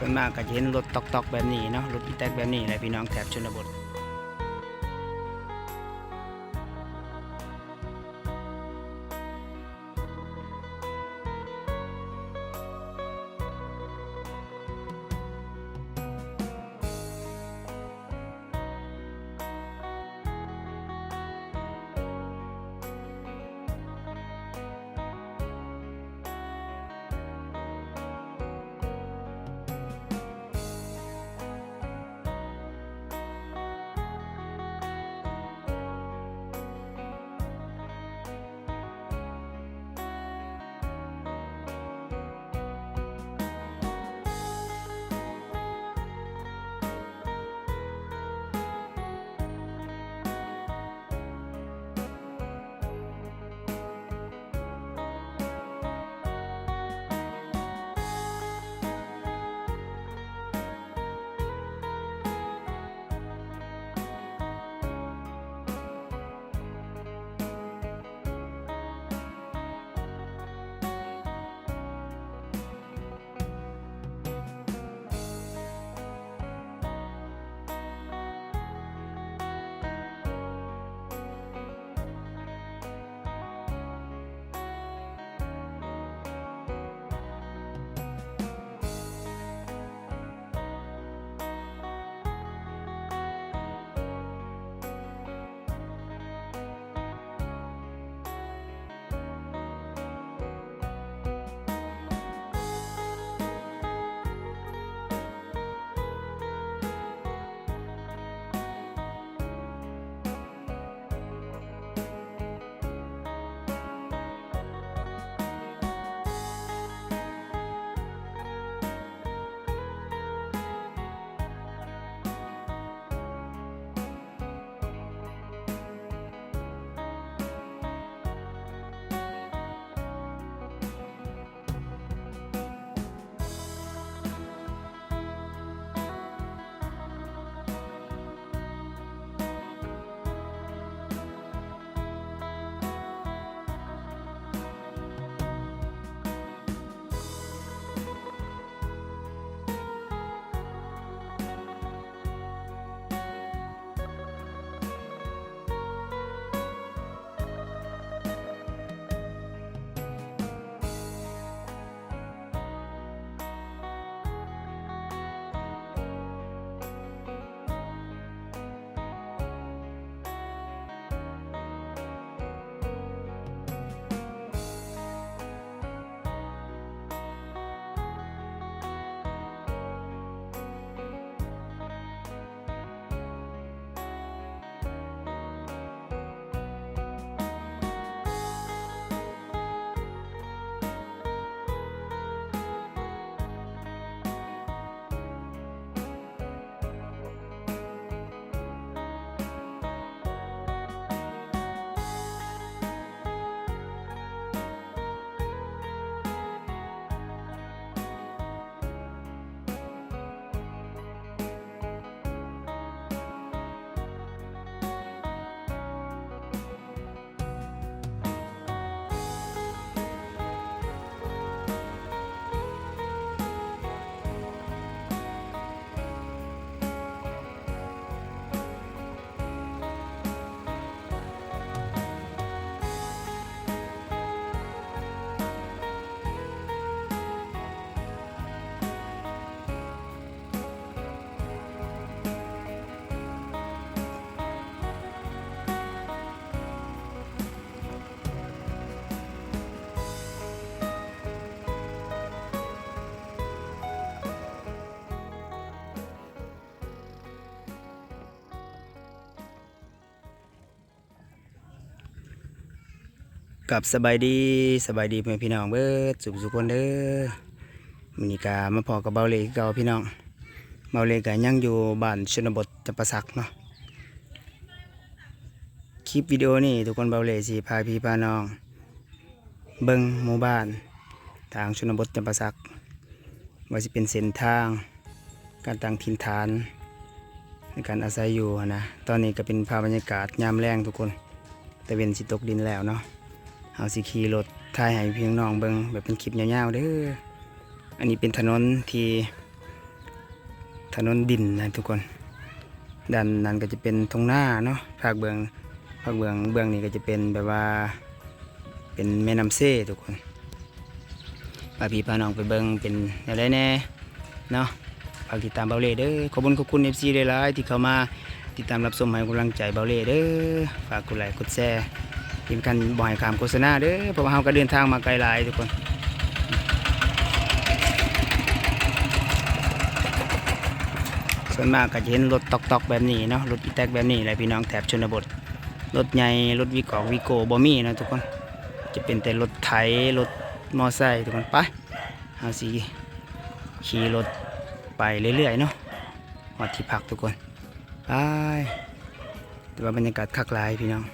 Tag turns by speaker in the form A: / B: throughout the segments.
A: ส่วนมากก็จะเห็นรถตอกๆแบบนี้เนาะรถอีแตกแบบนี้แหละพี่น้องแถบชนบทกับสบายดีเพื่อนพี่น้องเบิดสุขคนเด้อมื้อนี้ก็มาพอกับเบาเล่คือเก่าพี่น้องเบาเล่ก็ยังอยู่บ้านชนบทจำปาสักเนาะคลิปวิดีโอนี้ทุกคนเบาเล่สิพาพี่พาน้องเบิ่งหมู่บ้านทางชนบทจำปาสักว่าสิเป็นเส้นทางการตั้งถิ่นฐานในการอาศัยอยู่นะตอนนี้ก็เป็นภาพบรรยากาศยามแล้งทุกคนแต่เว้นสิตกดินแล้วเนาะเฮาสิขี่รถถ่ายให้พี่น้องเบิ่งแบบเป็นคลิปยาวๆเด้ออันนี้เป็นถนนที่ ถนนดินนะทุกคนด้านนั้นก็จะเป็นทุ่งนาเนาะภาคเบื้องนี้ก็จะเป็นแบบว่าเป็นแม่น้ำเซ่ทุกคนพาพี่พาน้องไปเบิ่งเป็นอะไรแน่เนาะฝากติดตามเบาเล่เด้อขอบคุณ FC หลายๆที่เข้ามาติดตามรับชมให้กำลังใจเบาเล่เด้อฝากกดไลค์กดแชร์ที่กันบ่ให้ข้ามโฆษณาเด้อเพราะว่าเฮาก็เดินทางมาไกลหลายทุกคนส่วนมากก็จะเห็นรถตอกๆแบบนี้เนาะรถอีแท็กแบบนี้แหละพี่น้องแถบชนบทรถใหญ่รถวิโก้บ่มีนะทุกคนจะเป็นแต่รถไถรถมอไซค์ทุกคนไปเอาสิขี่รถไปเรื่อยๆเนาะฮอดที่พักทุกคนไปแต่ว่าบรรยากาศคักหลายพี่น้อง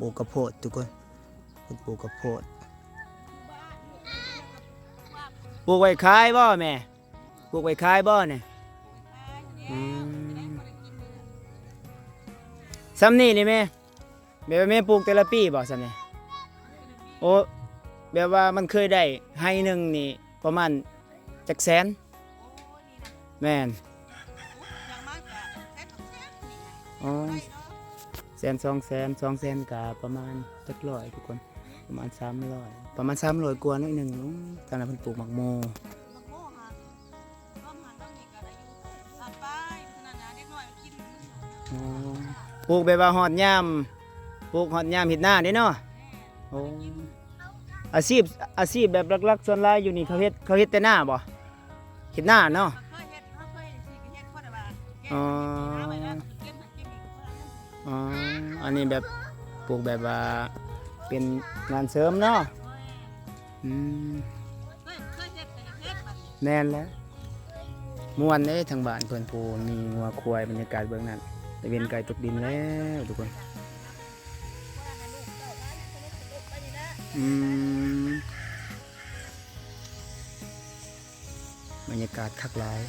A: ปลูกกระโพดทุกคนปลูกกระโพดปลูกไว้ขายบ่แม่ปลูกไว้ขายบ่เนี่ยซ้ำนี่นี่แม่แบบว่าแม่ปลูกแต่ละปีบ่ซ้ำนี่โอ้แบบว่ามันเคยได้ให้หนึ่งนี่ประมาณจักแสนแม่นอ๋อ100,000 200,000ก็ประมาณจักร้อยทุกคนประมาณ300กว่าหน่อยนึงตอนนั้นเพิ่นปลูกหมักโมปลูกแบบว่าฮอดยามเฮ็ดนาเด้เนาะโอ้อาชีพแบบหลักๆส่วนหลายอยู่นี่เขาเฮ็ดแต่หน้าบ่เฮ็ดหน้าเนาะอ๋ออันนี้แบบปลูกแบบว่าเป็นงานเสริมเนาะแน่นแล้วม่วนเด้ทางบ้านเพิ่นผู้มีงัวควายบรรยากาศเบื้องนั้นตะเวนไกลตกดินแล้วทุกคนบรรยากาศคักหลาย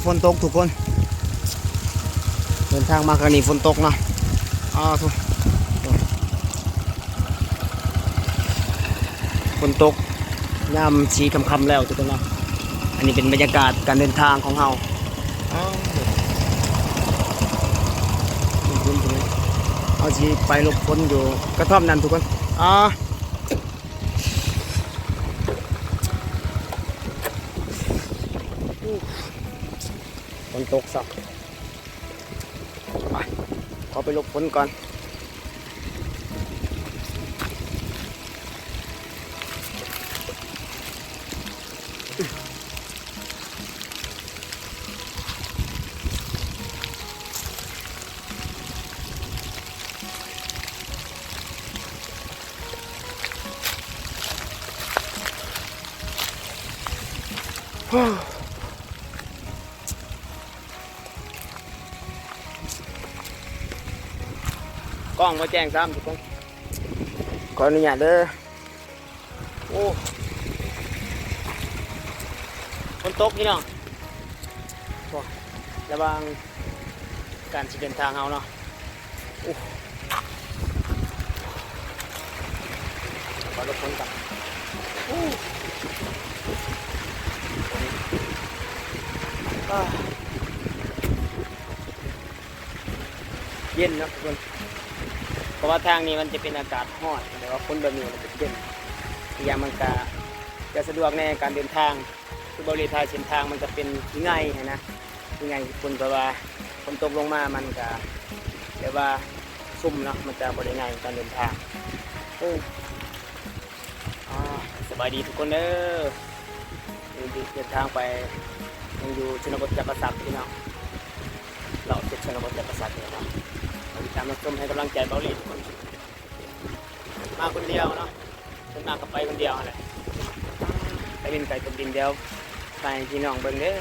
A: ฝนตกทุกคนเดินทางมาครั้งนี้ฝนตกเนาะทุกฝนตกยามสีค่ำๆแล้วทุกคนเนาะอันนี้เป็นบรรยากาศการเดินทางของเราเอาสีไปหลบฝนอยู่กระท่อมนั่นทุกคนฝนตกสักไปขอไปหลบฝนก่อนกล้องมาแจ้งซ้ำทุกคนขออนุญาตเด้อโอ้ฝนตกพี่น้องระวังการเดินทางเอาเนาะขอรบกวนกันเย็นนะทุกคนเพราะว่าทางนี้มันจะเป็นอากาศร้อนแต่ว่าฝนแบบนี้มันจะเย็นอีกอย่างมันจะสะดวกในการเดินทางคือบริเวณเส้นทางมันจะเป็นง่ายนะง่ายคนเพราะว่าฝนตกลงมามันก็เรียกว่าซุ่มเนาะมันจะบริง่ายการเดินทางสบายดีทุกคนเด้อเดินทางไปยังอยู่ชนบทจักรพรรดิพี่น้องเราเป็นชนบทจักรพรรดิเนาะติดตามรับชมให้กำลังใจเบาหลีทุกคนมาคนเดียวเนาะเป็นมากับไปคนเดียวอะไรไปบินไก่ตกดินเดียวไปพี่น้องเบิ่งเด้อ